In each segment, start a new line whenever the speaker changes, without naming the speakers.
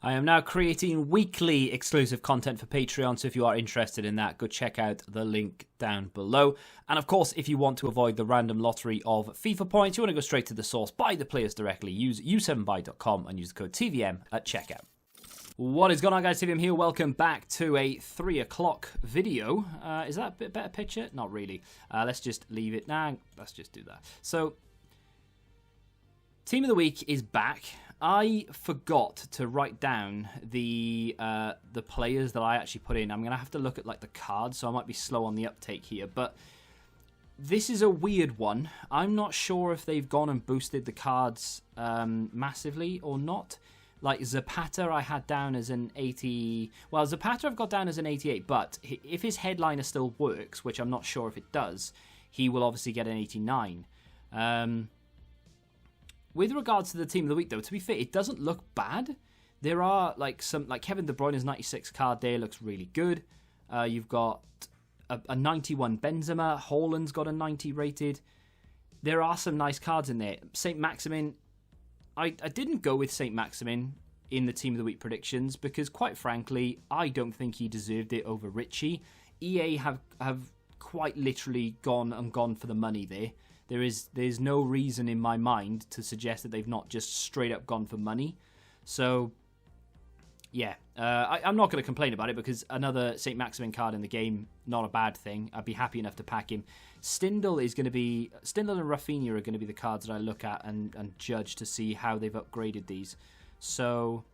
I am now creating weekly exclusive content for Patreon, so if you are interested in that, go check out the link down below. And of course, if you want to avoid the random lottery of FIFA points, you want to go straight to the source, buy the players directly, use u7buy.com and use the code TVM at checkout. What is going on, guys? TVM here. Welcome back to a 3 o'clock video. Is that a bit better picture? Not really. Let's just leave it now. Let's just do that. So, Team of the Week is back. I forgot to write down the players that I actually put in. I'm going to have to look at like the cards, so I might be slow on the uptake here. But this is a weird one. I'm not sure if they've gone and boosted the cards massively or not. Like Zapata I had down as an 80... Well, Zapata I've got down as an 88, but if his headliner still works, which I'm not sure if it does, he will obviously get an 89. With regards to the Team of the Week, though, to be fair, it doesn't look bad. There are, like, Kevin De Bruyne's 96 card there looks really good. You've got a 91 Benzema. Haaland's got a 90 rated. There are some nice cards in there. Saint-Maximin... I didn't go with Saint-Maximin in the Team of the Week predictions because, quite frankly, I don't think he deserved it over Richie. EA have quite literally gone for the money there. There's no reason in my mind to suggest that they've not just straight up gone for money. So, yeah, I'm not going to complain about it because another Saint-Maximin card in the game, not a bad thing. I'd be happy enough to pack him. Stindl and Rafinha are going to be the cards that I look at and judge to see how they've upgraded these. So,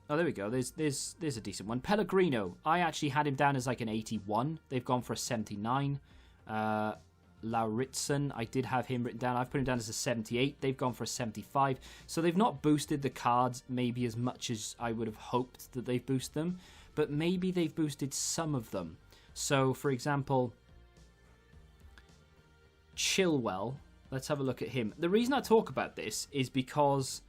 oh, there we go. There's a decent one. Pellegrino, I actually had him down as like an 81. They've gone for a 79. Lauritsen, I did have him written down. I've put him down as a 78. They've gone for a 75. So they've not boosted the cards maybe as much as I would have hoped that they've boosted them. But maybe they've boosted some of them. So, for example, Chilwell. Let's have a look at him. The reason I talk about this is because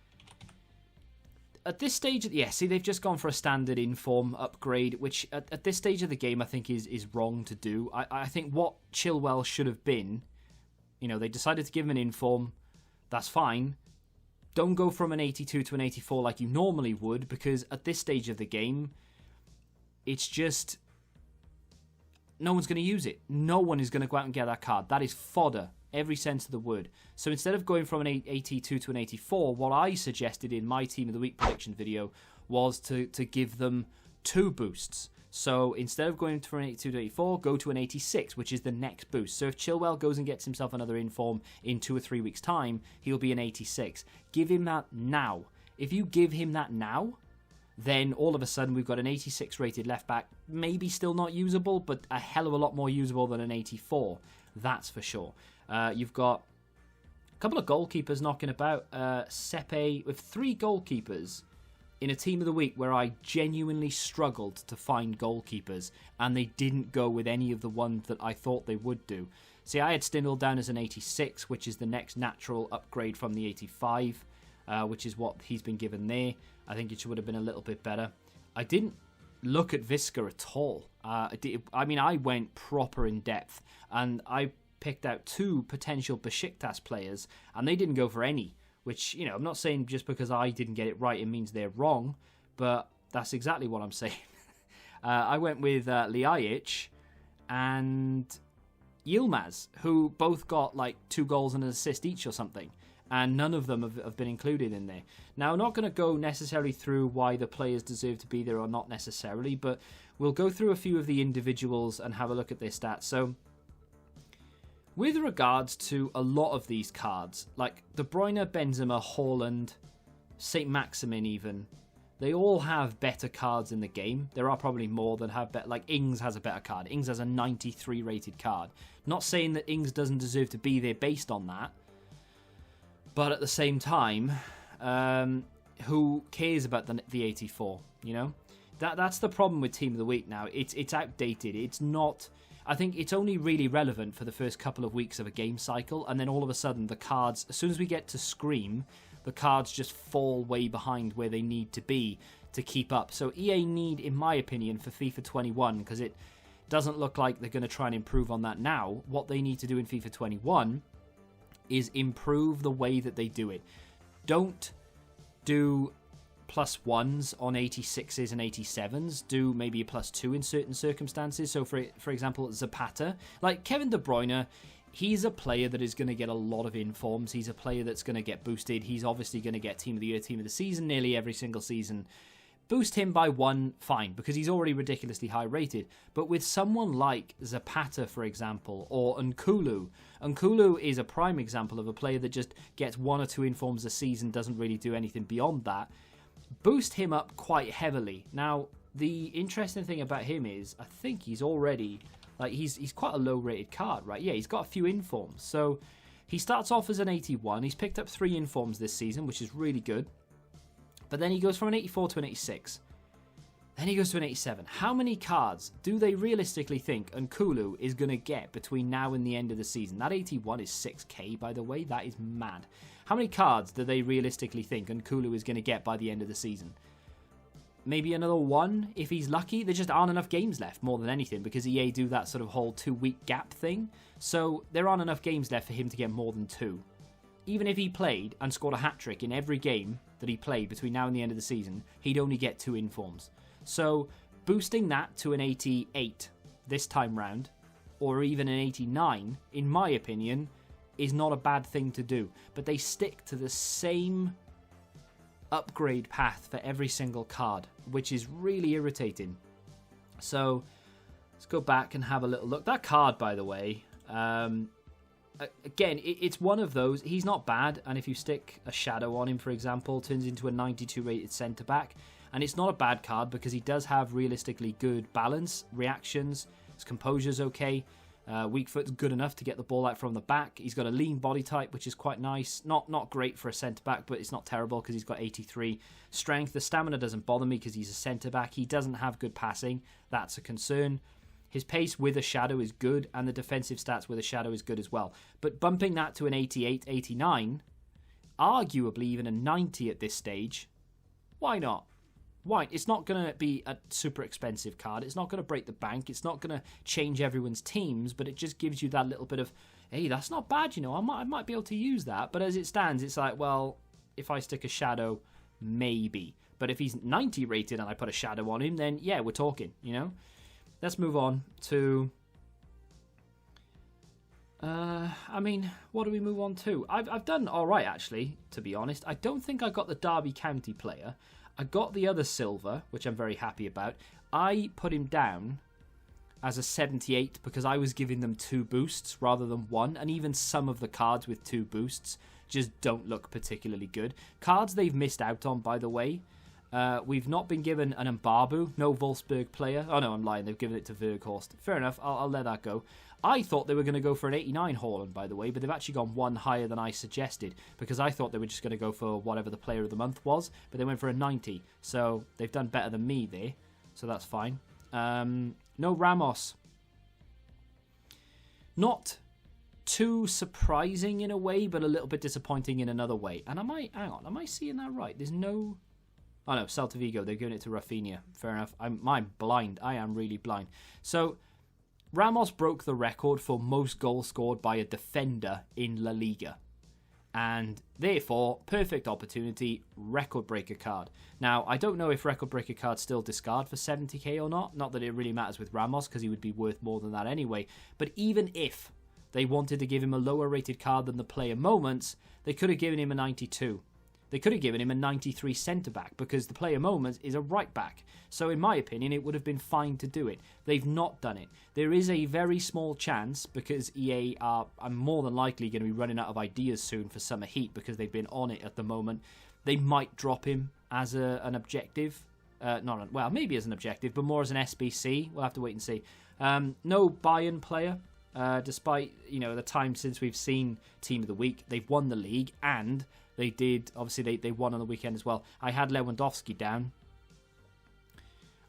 at this stage, yeah, see, they've just gone for a standard inform upgrade, which at this stage of the game I think is wrong to do. I think what Chilwell should have been, you know, they decided to give him an inform. That's fine. Don't go from an 82 to an 84 like you normally would, because at this stage of the game, it's just... no one's going to use it. No one is going to go out and get that card. That is fodder, every sense of the word. So instead of going from an 82 to an 84, what I suggested in my Team of the Week prediction video was to give them 2 boosts. So instead of going from an 82 to 84, go to an 86, which is the next boost. So if Chilwell goes and gets himself another inform in 2 or 3 weeks' time, he'll be an 86. Give him that now. If you give him that now, then all of a sudden we've got an 86 rated left back, maybe still not usable, but a hell of a lot more usable than an 84. That's for sure. You've got a couple of goalkeepers knocking about. Sepe with 3 goalkeepers in a Team of the Week where I genuinely struggled to find goalkeepers, and they didn't go with any of the ones that I thought they would do. See, I had Stindl down as an 86, which is the next natural upgrade from the 85, which is what he's been given there. I think it would have been a little bit better. I didn't look at Visca at all. I mean, I went proper in depth, and I picked out 2 potential Besiktas players, and they didn't go for any, which, you know, I'm not saying just because I didn't get it right, it means they're wrong, but that's exactly what I'm saying. I went with Ljajic and Yilmaz, who both got like 2 goals and an assist each or something. And none of them have been included in there. Now, I'm not going to go necessarily through why the players deserve to be there or not necessarily, but we'll go through a few of the individuals and have a look at their stats. So, with regards to a lot of these cards, like De Bruyne, Benzema, Haaland, Saint-Maximin even, they all have better cards in the game. There are probably more that have better, like Ings has a better card. Ings has a 93 rated card. Not saying that Ings doesn't deserve to be there based on that, but at the same time, who cares about the 84, you know? That's the problem with Team of the Week now. It's outdated. It's not... I think it's only really relevant for the first couple of weeks of a game cycle, and then all of a sudden the cards, as soon as we get to Scream, the cards just fall way behind where they need to be to keep up. So EA need, in my opinion, for FIFA 21, because it doesn't look like they're going to try and improve on that now. What they need to do in FIFA 21 is improve the way that they do it. Don't do +1s on 86s and 87s do maybe a +2 in certain circumstances. So, for example, Zapata, like Kevin De Bruyne, he's a player that is going to get a lot of informs. He's a player that's going to get boosted. He's obviously going to get Team of the Year, Team of the Season nearly every single season. Boost him by 1, fine, because he's already ridiculously high rated. But with someone like Zapata, for example, or Nkulu is a prime example of a player that just gets 1 or 2 informs a season, doesn't really do anything beyond that. Boost him up quite heavily. Now, the interesting thing about him is, I think he's already, like, he's quite a low rated card, right? Yeah, he's got a few informs. So he starts off as an 81. He's picked up 3 informs this season, which is really good. But then he goes from an 84 to an 86. Then he goes to an 87. How many cards do they realistically think Nkulu is going to get between now and the end of the season? That 81 is 6k, by the way. That is mad. How many cards do they realistically think Nkulu is going to get by the end of the season? Maybe another 1 if he's lucky. There just aren't enough games left, more than anything, because EA do that sort of whole 2-week gap thing. So there aren't enough games left for him to get more than 2. Even if he played and scored a hat-trick in every game that he played between now and the end of the season, he'd only get 2 informs. So boosting that to an 88 this time round, or even an 89, in my opinion, is not a bad thing to do. But they stick to the same upgrade path for every single card, which is really irritating. So let's go back and have a little look. That card, by the way, again, it's one of those. He's not bad, and if you stick a shadow on him, for example, turns into a 92 rated centre back, and it's not a bad card because he does have realistically good balance, reactions, his composure's okay, weak foot's good enough to get the ball out from the back. He's got a lean body type, which is quite nice. Not great for a centre back, but it's not terrible because he's got 83 strength. The stamina doesn't bother me because he's a centre back. He doesn't have good passing. That's a concern. His pace with a shadow is good, and the defensive stats with a shadow is good as well. But bumping that to an 88, 89, arguably even a 90 at this stage, why not? Why? It's not going to be a super expensive card. It's not going to break the bank. It's not going to change everyone's teams, but it just gives you that little bit of, hey, that's not bad, you know, I might be able to use that. But as it stands, it's like, well, if I stick a shadow, maybe. But if he's 90 rated and I put a shadow on him, then yeah, we're talking, you know? Let's move on to... I mean, what do we move on to? I've done all right, actually, to be honest. I don't think I got the Derby County player. I got the other silver, which I'm very happy about. I put him down as a 78 because I was giving them 2 boosts rather than 1. And even some of the cards with 2 boosts just don't look particularly good. Cards they've missed out on, by the way. We've not been given an Mbabu, no Wolfsburg player. Oh no, I'm lying, they've given it to Weghorst. Fair enough, I'll let that go. I thought they were going to go for an 89 Haaland, by the way, but they've actually gone 1 higher than I suggested, because I thought they were just going to go for whatever the player of the month was, but they went for a 90, so they've done better than me there, so that's fine. No Ramos. Not too surprising in a way, but a little bit disappointing in another way. And am I seeing that right? There's no... Oh no, Celta Vigo, they've given it to Rafinha. Fair enough. I'm blind. I am really blind. So, Ramos broke the record for most goals scored by a defender in La Liga. And therefore, perfect opportunity, record breaker card. Now, I don't know if record breaker cards still discard for 70k or not. Not that it really matters with Ramos, because he would be worth more than that anyway. But even if they wanted to give him a lower rated card than the player moments, they could have given him a 92. They could have given him a 93 centre-back because the player moments is a right-back. So in my opinion, it would have been fine to do it. They've not done it. There is a very small chance, because EA are more than likely going to be running out of ideas soon for Summer Heat because they've been on it at the moment. They might drop him as an objective. Well, maybe as an objective, but more as an SBC. We'll have to wait and see. No Bayern player. Despite, the time since we've seen Team of the Week, they've won the league, and they did, obviously they won on the weekend as well. I had Lewandowski down.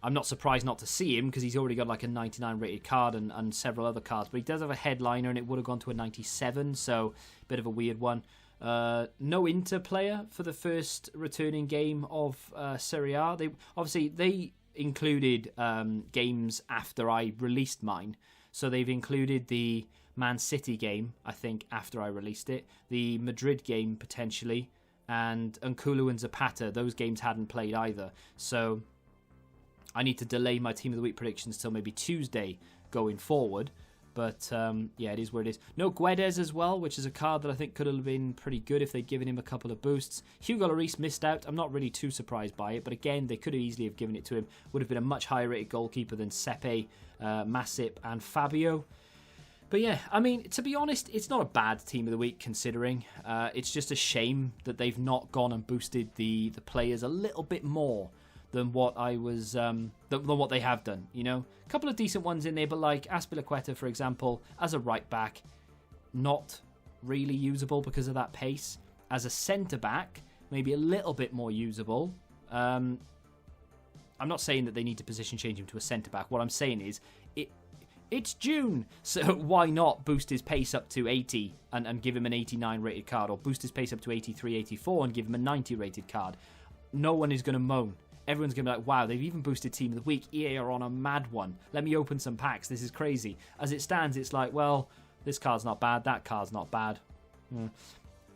I'm not surprised not to see him because he's already got like a 99 rated card and several other cards, but he does have a headliner and it would have gone to a 97, so a bit of a weird one. No Inter player for the first returning game of Serie A. They included games after I released mine. So they've included the Man City game, I think, after I released it. The Madrid game, potentially. and Nkulu and Zapata, those games hadn't played either. So I need to delay my Team of the Week predictions till maybe Tuesday going forward. But, yeah, it is where it is. No Guedes as well, which is a card that I think could have been pretty good if they'd given him a couple of boosts. Hugo Lloris missed out. I'm not really too surprised by it. But, again, they could have easily have given it to him. Would have been a much higher-rated goalkeeper than Sepe, Masip and Fabio. But, yeah, I mean, to be honest, it's not a bad Team of the Week considering. It's just a shame that they've not gone and boosted the players a little bit more than what I was, than what they have done, you know? A couple of decent ones in there, but like Azpilicueta, for example, as a right back, not really usable because of that pace. As a centre back, maybe a little bit more usable. I'm not saying that they need to position change him to a centre back. What I'm saying is, it's June, so why not boost his pace up to 80 and give him an 89 rated card, or boost his pace up to 83, 84 and give him a 90 rated card? No one is going to moan. Everyone's going to be like, wow, they've even boosted Team of the Week. EA are on a mad one. Let me open some packs. This is crazy. As it stands, it's like, well, this card's not bad. That card's not bad.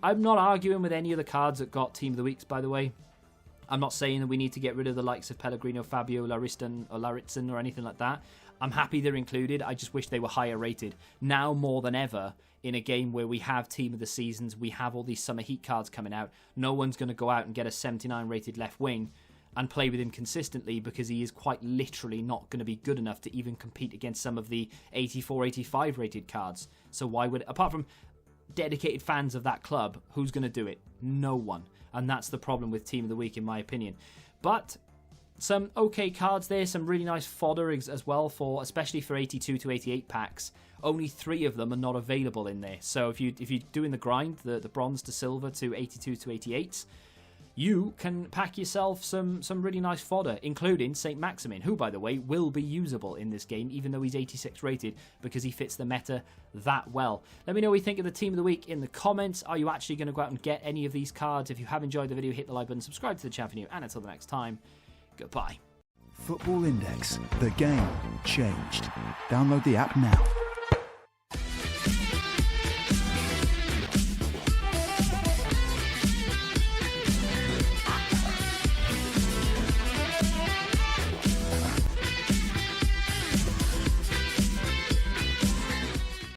I'm not arguing with any of the cards that got Team of the Weeks, by the way. I'm not saying that we need to get rid of the likes of Pellegrino, Fabio, Laritsen or anything like that. I'm happy they're included. I just wish they were higher rated. Now more than ever, in a game where we have Team of the Seasons, we have all these Summer Heat cards coming out, no one's going to go out and get a 79 rated left wing and play with him consistently because he is quite literally not going to be good enough to even compete against some of the 84, 85 rated cards. So why would, apart from dedicated fans of that club, who's going to do it? No one. And that's the problem with Team of the Week, in my opinion. But some okay cards there, some really nice fodder as well, for especially for 82 to 88 packs. Only 3 of them are not available in there. So if you're doing the grind, the bronze to silver to 82 to 88s, you can pack yourself some really nice fodder, including Saint-Maximin, who, by the way, will be usable in this game, even though he's 86 rated, because he fits the meta that well. Let me know what you think of the Team of the Week in the comments. Are you actually going to go out and get any of these cards? If you have enjoyed the video, hit the like button, subscribe to the channel for new, and until the next time, goodbye.
Football Index. The game changed. Download the app now.